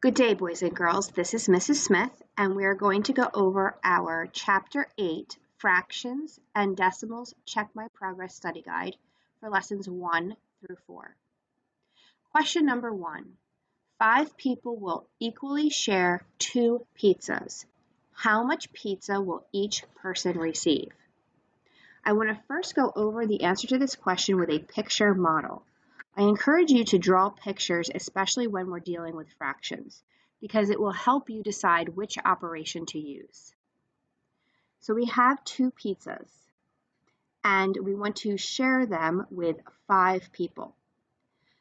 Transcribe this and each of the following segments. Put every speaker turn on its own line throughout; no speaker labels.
Good day, boys and girls. This is Mrs. Smith, and we are going to go over our Chapter 8, Fractions and Decimals Check My Progress Study Guide for Lessons 1 through 4. Question number 1. 5 people will equally share 2 pizzas. How much pizza will each person receive? I want to first go over the answer to this question with a picture model. I encourage you to draw pictures, especially when we're dealing with fractions, because it will help you decide which operation to use. So we have 2 pizzas, and we want to share them with 5 people.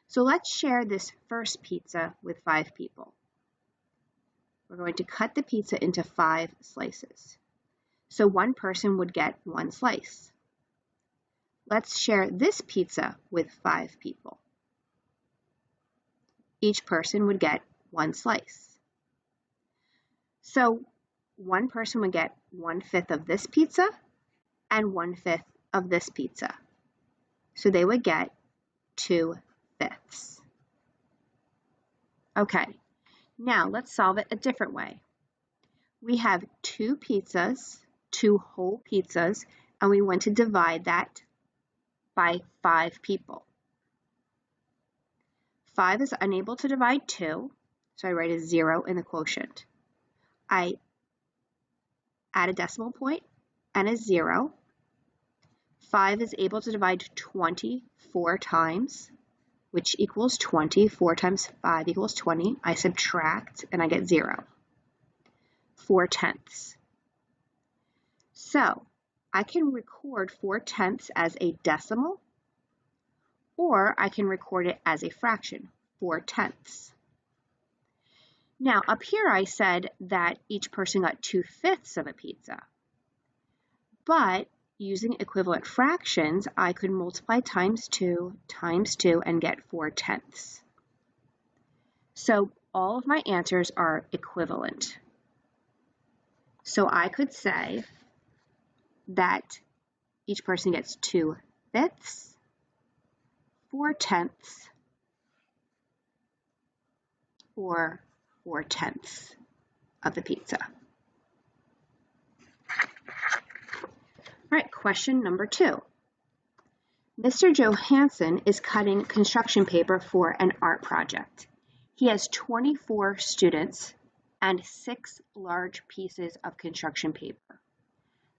So let's share this first pizza with 5 people. We're going to cut the pizza into 5 slices. So one person would get 1 slice. Let's share this pizza with 5 people. Each person would get 1 slice. So one person would get 1/5 of this pizza and 1/5 of this pizza. So they would get 2/5. Okay, now let's solve it a different way. We have 2 pizzas, 2 whole pizzas, and we want to divide that by 5 people. 5 is unable to divide 2, so I write a 0 in the quotient. I add a decimal point and a 0. 5 is able to divide 24 times, which equals 20. 4 times 5 equals 20. I subtract and I get 0. 4/10. So I can record 4/10 as a decimal, or I can record it as a fraction, 4/10. Now, up here I said that each person got 2/5 of a pizza, but using equivalent fractions, I could multiply times 2 and get 4/10. So all of my answers are equivalent. So I could say that each person gets 2/5, 4/10, or 4/10 of the pizza. All right, question number 2. Mr. Johansson is cutting construction paper for an art project. He has 24 students and 6 large pieces of construction paper.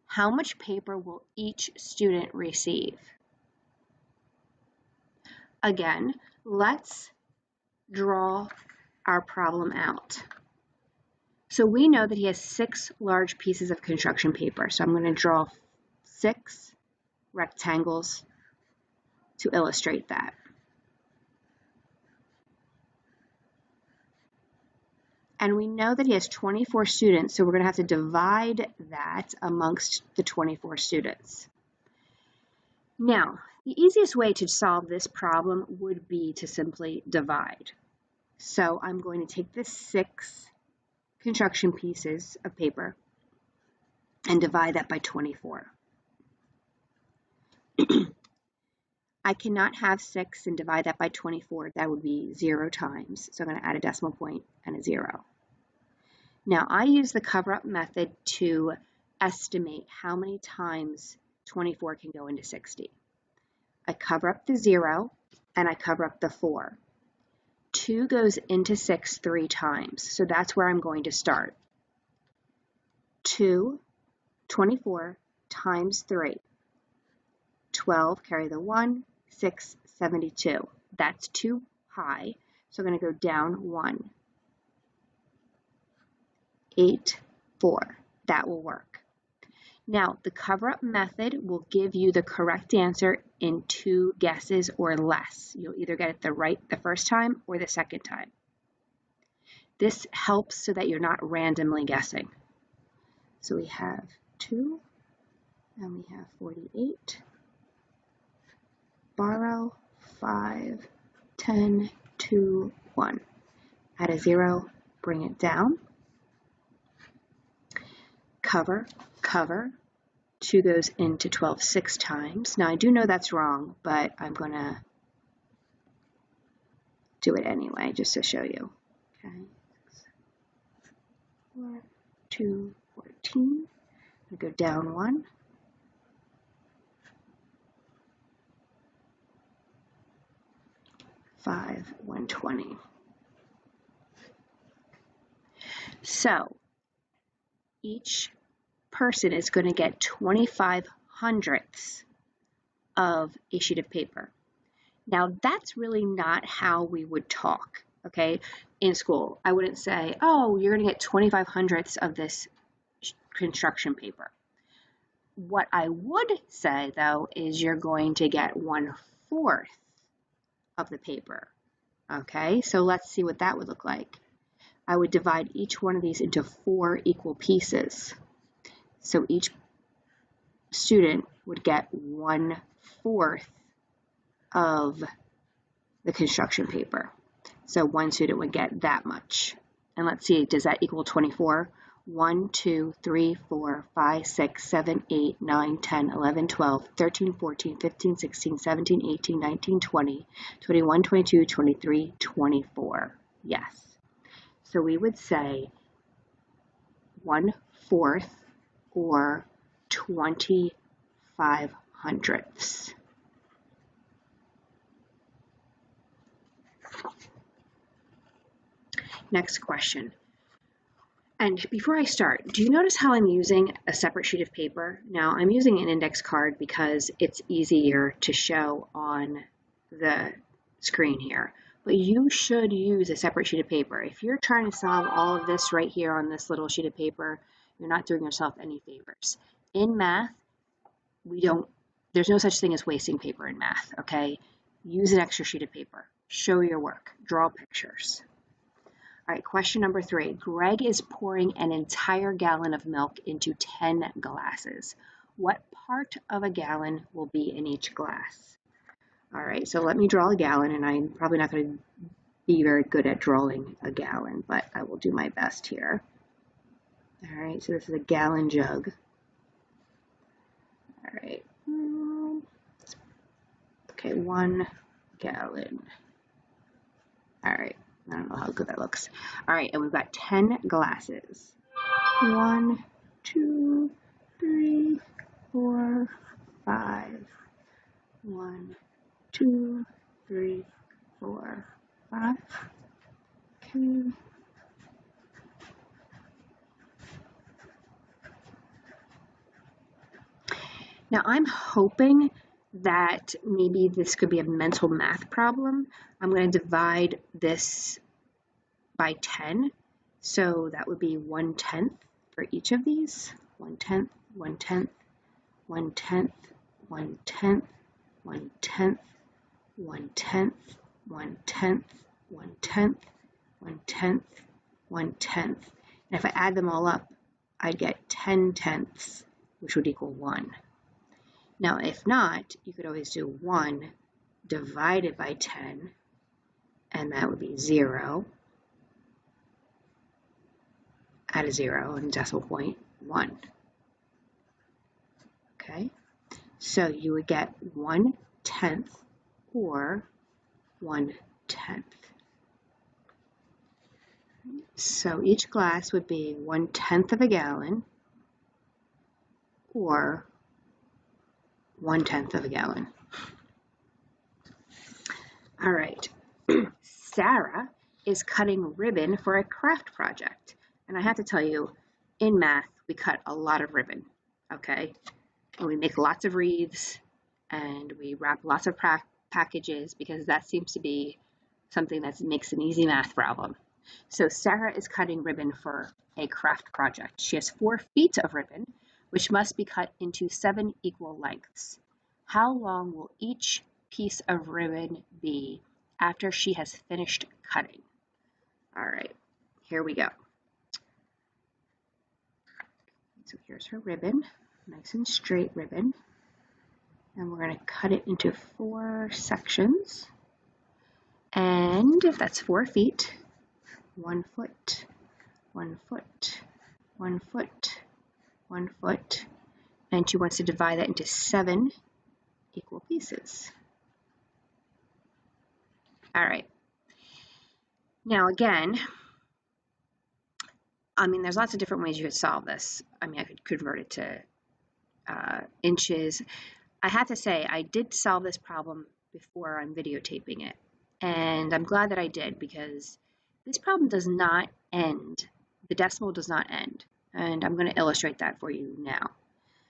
How much paper will each student receive? Again, let's draw our problem out. So we know that he has 6 large pieces of construction paper. So I'm going to draw 6 rectangles to illustrate that. And we know that he has 24 students, so we're going to have to divide that amongst the 24 students. Now, the easiest way to solve this problem would be to simply divide. So I'm going to take the 6 construction pieces of paper and divide that by 24. I cannot have 6 and divide that by 24. That would be 0 times. So I'm going to add a decimal point and a 0. Now I use the cover-up method to estimate how many times 24 can go into 60. I cover up the 0 and I cover up the 4. 2 goes into 6 3 times, so that's where I'm going to start. 24 times 3. 12, carry the 1, 6, 72. That's too high, so I'm going to go down 1. 8, 4. That will work. Now, the cover-up method will give you the correct answer in 2 guesses or less. You'll either get it right the first time or the second time. This helps so that you're not randomly guessing. So we have 2, and we have 48. Borrow 5, 10, 2, 1. Add a 0, bring it down. Cover, cover. 2 goes into 12 6 times. Now I do know that's wrong, but I'm going to do it anyway just to show you. Okay, 4, 2, 14. I go down 1. 5, 120. So each person is going to get 25 hundredths of a sheet of paper. Now that's really not how we would talk, okay, in school. I wouldn't say, oh, you're going to get 25 hundredths of this construction paper. What I would say, though, is you're going to get 1/4 of the paper, okay? So let's see what that would look like. I would divide each one of these into 4 equal pieces. So each student would get 1/4 of the construction paper. So one student would get that much. And let's see, does that equal 24? 1, 2, 3, 4, 5, 6, 7, 8, 9, 10, 11, 12, 13, 14, 15, 16, 17, 18, 19, 20, 21, 22, 23, 24. Yes. So we would say 1/4 or 25 hundredths. Next question. And before I start, do you notice how I'm using a separate sheet of paper? Now I'm using an index card because it's easier to show on the screen here. But you should use a separate sheet of paper. If you're trying to solve all of this right here on this little sheet of paper, you're not doing yourself any favors. In math, there's no such thing as wasting paper in math, okay? Use an extra sheet of paper. Show your work. Draw pictures. All right, question number 3. Greg is pouring an entire gallon of milk into 10 glasses. What part of a gallon will be in each glass? All right, so let me draw a gallon, and I'm probably not going to be very good at drawing a gallon, but I will do my best here. All right, so this is a gallon jug. All right. Okay, 1 gallon. All right. I don't know how good that looks. All right, and we've got 10 glasses. 1, 2, 3, 4, 5. 1, 2, 3, 4, 5. Okay. Now I'm hoping that maybe this could be a mental math problem. I'm going to divide this by 10. So that would be 1/10 for each of these. 1/10, 1/10, 1/10, 1/10, 1/10, 1/10, 1/10, 1/10, 1/10, 1/10. And if I add them all up, I'd get 10/10, which would equal 1. Now, if not, you could always do 1 divided by 10, and that would be 0. Add a 0 and decimal point, 1. Okay, so you would get 1/10 or 1/10. So each glass would be 1/10 of a gallon or 1/10 of a gallon. All right, Sarah is cutting ribbon for a craft project. And I have to tell you, in math, we cut a lot of ribbon, okay? And we make lots of wreaths, and we wrap lots of packages because that seems to be something that makes an easy math problem. So Sarah is cutting ribbon for a craft project. She has 4 feet of ribbon, which must be cut into 7 equal lengths. How long will each piece of ribbon be after she has finished cutting? All right, here we go. So here's her ribbon, nice and straight ribbon. And we're going to cut it into 4 sections. And that's 4 feet, 1 foot, 1 foot, 1 foot, 1 foot. And she wants to divide that into 7 equal pieces. All right. Now again, I mean, there's lots of different ways you could solve this. I mean, I could convert it to inches. I have to say, I did solve this problem before I'm videotaping it, and I'm glad that I did, because this problem does not end. The decimal does not end, and I'm going to illustrate that for you now.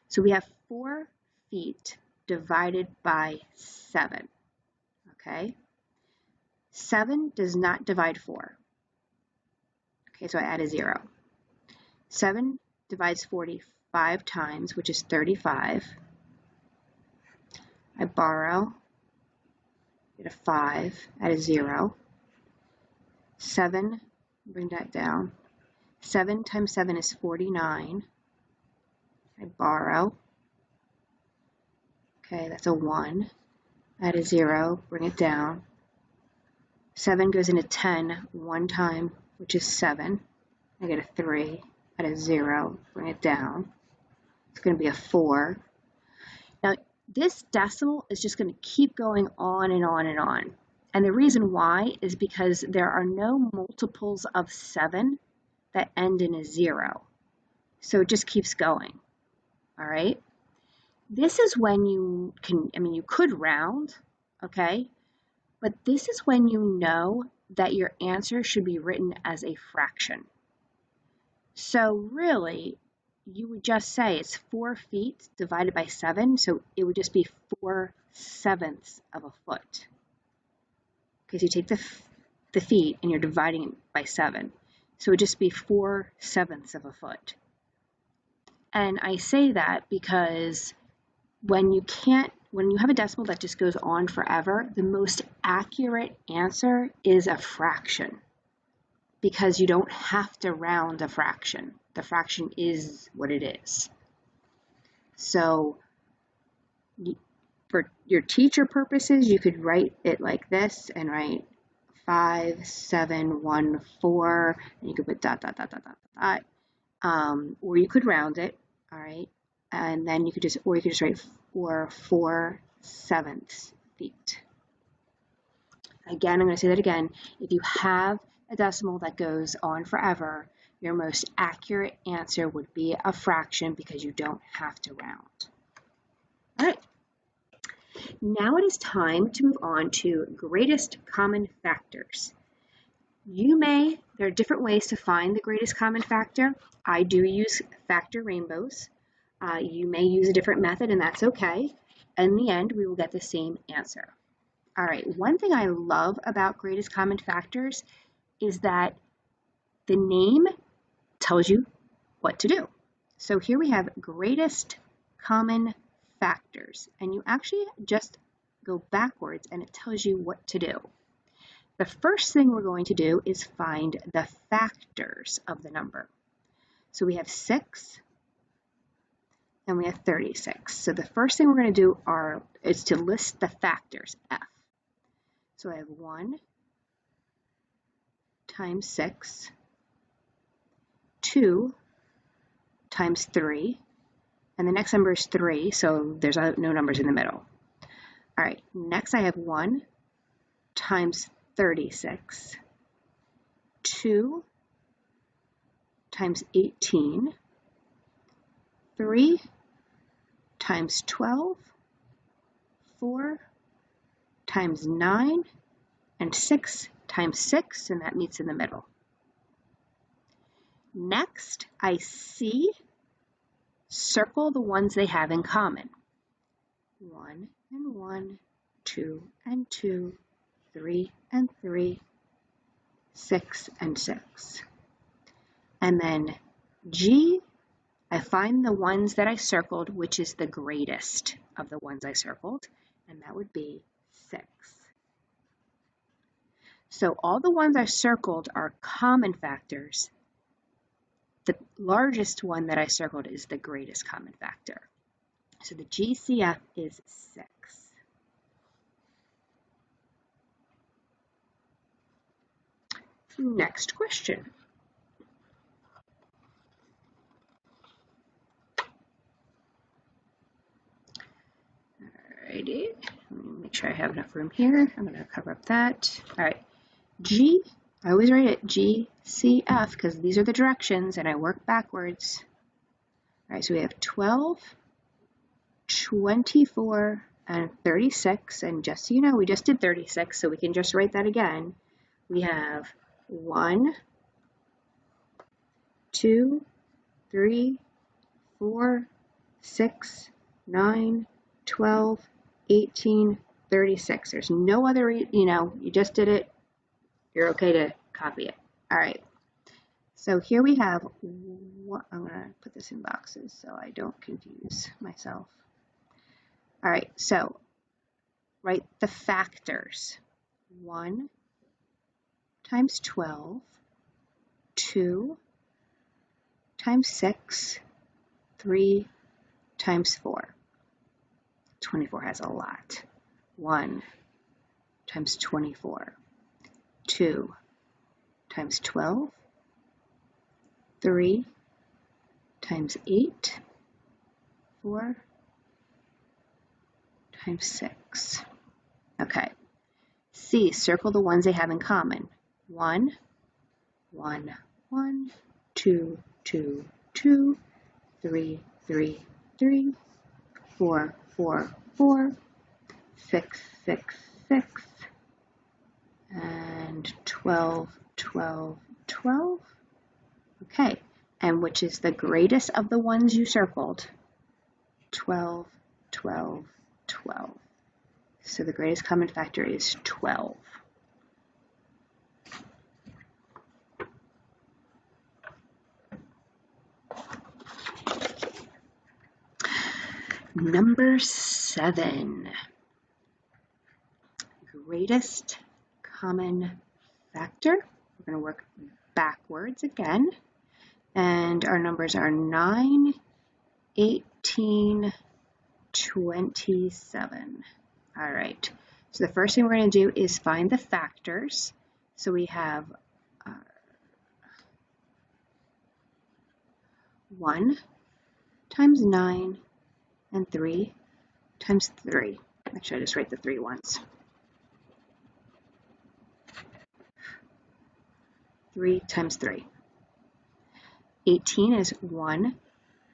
So we have 4 feet divided by 7, okay? 7 does not divide 4. Okay, so I add a 0. 7 divides 45 times, which is 35. I borrow, get a 5, add a 0. 7, bring that down. 7 times 7 is 49. I borrow. Okay, that's a 1. Add a 0, bring it down. 7 goes into 10 one time, which is 7. I get a 3, add a 0, bring it down. It's going to be a 4. Now, this decimal is just going to keep going on and on and on. And the reason why is because there are no multiples of 7 that end in a 0. So it just keeps going. All right? This is when you can, I mean, you could round, okay? But this is when you know that your answer should be written as a fraction. So really, you would just say it's 4 feet divided by 7, so it would just be 4/7 of a foot. Because you take the feet and you're dividing it by 7. So it would just be 4/7 of a foot. And I say that because when you have a decimal that just goes on forever, the most accurate answer is a fraction, because you don't have to round a fraction. The fraction is what it is. So for your teacher purposes, you could write it like this and write 5, 7, 1, 4, and you could put dot, dot, dot, dot, dot, dot. Or you could round it, all right? And then you could just write 4/7 feet. Again, I'm going to say that again. If you have a decimal that goes on forever, your most accurate answer would be a fraction, because you don't have to round. All right. Now it is time to move on to greatest common factors. There are different ways to find the greatest common factor. I do use factor rainbows. You may use a different method, and that's okay. In the end, we will get the same answer. All right, one thing I love about greatest common factors is that the name tells you what to do. So here we have greatest common factors, and you actually just go backwards and it tells you what to do. The first thing we're going to do is find the factors of the number. So we have 6 and we have 36. So the first thing we're going to do is to list the factors, F. So I have 1 times 6, 2 times 3, and the next number is 3, so there's no numbers in the middle. All right, next I have 1 times 36, 2 times 18, 3 times 12, 4 times 9, and 6 times 6, and that meets in the middle. Next, I circle the ones they have in common. 1 and 1, 2 and 2, 3 and 3, 6 and 6. And then G, I find the ones that I circled, which is the greatest of the ones I circled, and that would be 6. So all the ones I circled are common factors. The largest one that I circled is the greatest common factor. So the GCF is 6. Next question. Alrighty, let me make sure I have enough room here. I'm going to cover up that. All right, G I always write it G, C, F because these are the directions and I work backwards. All right, so we have 12, 24, and 36. And just so you know, we just did 36, so we can just write that again. We have 1, 2, 3, 4, 6, 9, 12, 18, 36. There's no other, you just did it. You're okay to copy it. All right. So here we have, I'm going to put this in boxes so I don't confuse myself. All right, so write the factors. 1 times 12, 2 times 6, 3 times 4. 24 has a lot. 1 times 24, 2 times 12, 3 times 8, 4 times 6. Okay. C, circle the ones they have in common. 1, 1, 1, 2, 2, 2, 3, 3, 3, 4, 4, 4, 6, 6, 6, and 12, 12, 12. Okay, and which is the greatest of the ones you circled? 12, 12, 12. So the greatest common factor is 12. Number 7, greatest common factor. We're going to work backwards again. And our numbers are 9, 18, 27. All right. So the first thing we're going to do is find the factors. So we have 1 times 9 and 3 times 3. Actually, I just write the 3 once. 3 times 3. 18 is 1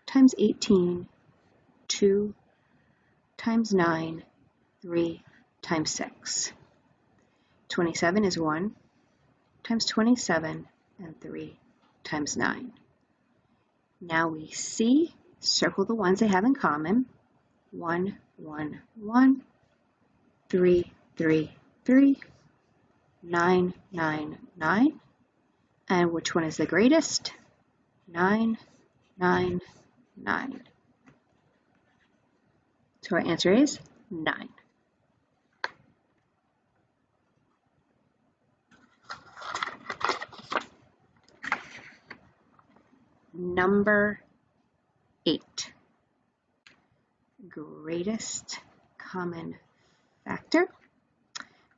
times 18, 2 times 9, 3 times 6. 27 is 1 times 27 and 3 times 9. Now we see, circle the ones they have in common. 1, 1, 1, 3, 3, 3, 9, 9, 9. And which one is the greatest? 9, 9, 9. So our answer is 9. Number 8, greatest common factor.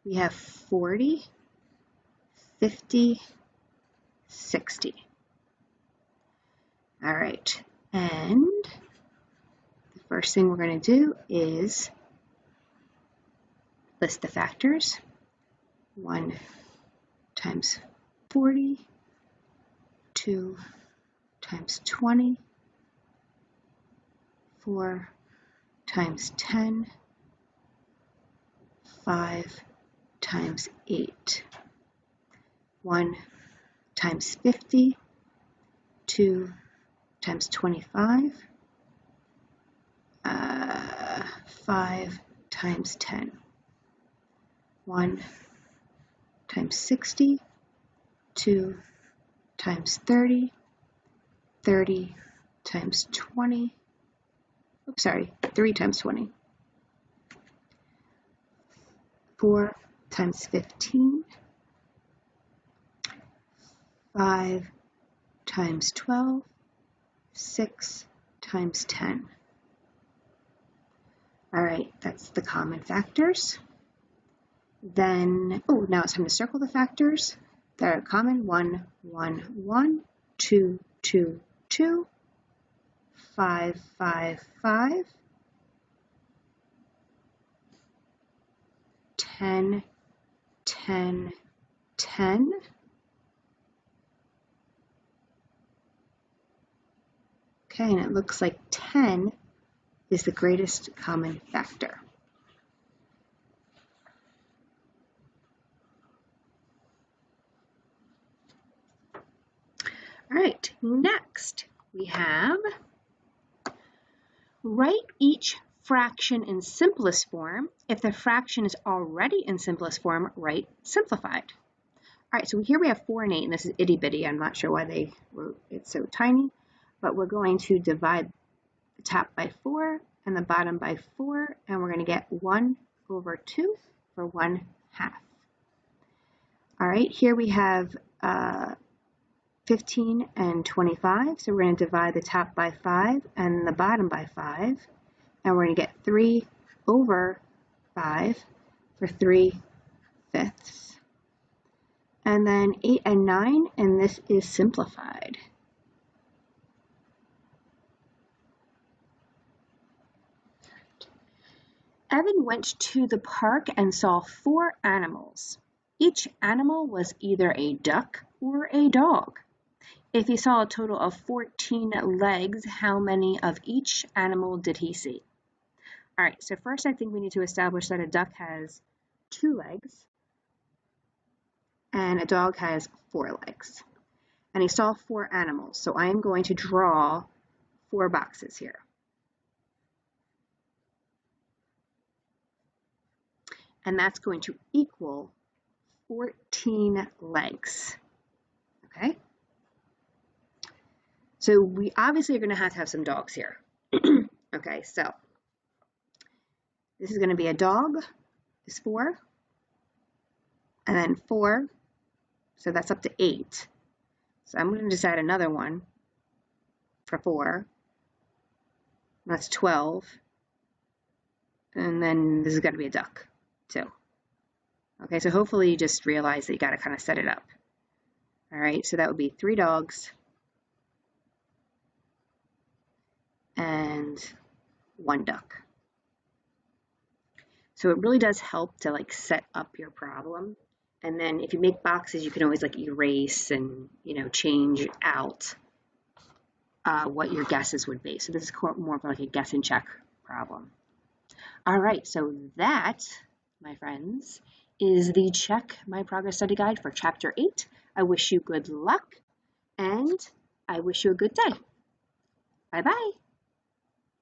We have 40, 50, 60. All right, and the first thing we're going to do is list the factors. 1 times 40, 2 times 20, 4 times 10, 5 times 8, 1 times 50, 2 times 25, 5 times 10, 1 times 60, 2 times 30, 30 times 20, 3 times 20, 4 times 15, 5 times 12, 6 times 10. All right, that's the common factors. Then, now it's time to circle the factors that are common. 1, 1, 1, 2, 2, 2, 5, 5, 5, 10, 10, 10, Okay, and it looks like 10 is the greatest common factor. All right, next we have write each fraction in simplest form. If the fraction is already in simplest form, write simplified. All right, so here we have 4 and 8, and this is itty bitty. I'm not sure why they wrote it so tiny, but we're going to divide the top by 4 and the bottom by 4, and we're going to get 1 over 2 for 1/2. All right, here we have 15 and 25, so we're going to divide the top by 5 and the bottom by 5, and we're going to get 3 over 5 for 3/5. And then 8 and 9, and this is simplified. Evan went to the park and saw 4 animals. Each animal was either a duck or a dog. If he saw a total of 14 legs, how many of each animal did he see? All right, so first I think we need to establish that a duck has 2 legs and a dog has 4 legs. And he saw 4 animals, so I am going to draw 4 boxes here. And that's going to equal 14 legs, okay? So we obviously are going to have some dogs here. Okay, so this is going to be a dog, is 4, and then 4, so that's up to 8. So I'm going to just add another one for 4, that's 12, and then this is going to be a duck, too. Okay, so hopefully you just realize that you got to kind of set it up. All right, so that would be 3 dogs and 1 duck. So it really does help to like set up your problem. And then if you make boxes, you can always like erase and, change out what your guesses would be. So this is more of like a guess and check problem. All right, so that, my friends, is the Check My Progress Study Guide for Chapter 8. I wish you good luck, and I wish you a good day. Bye-bye.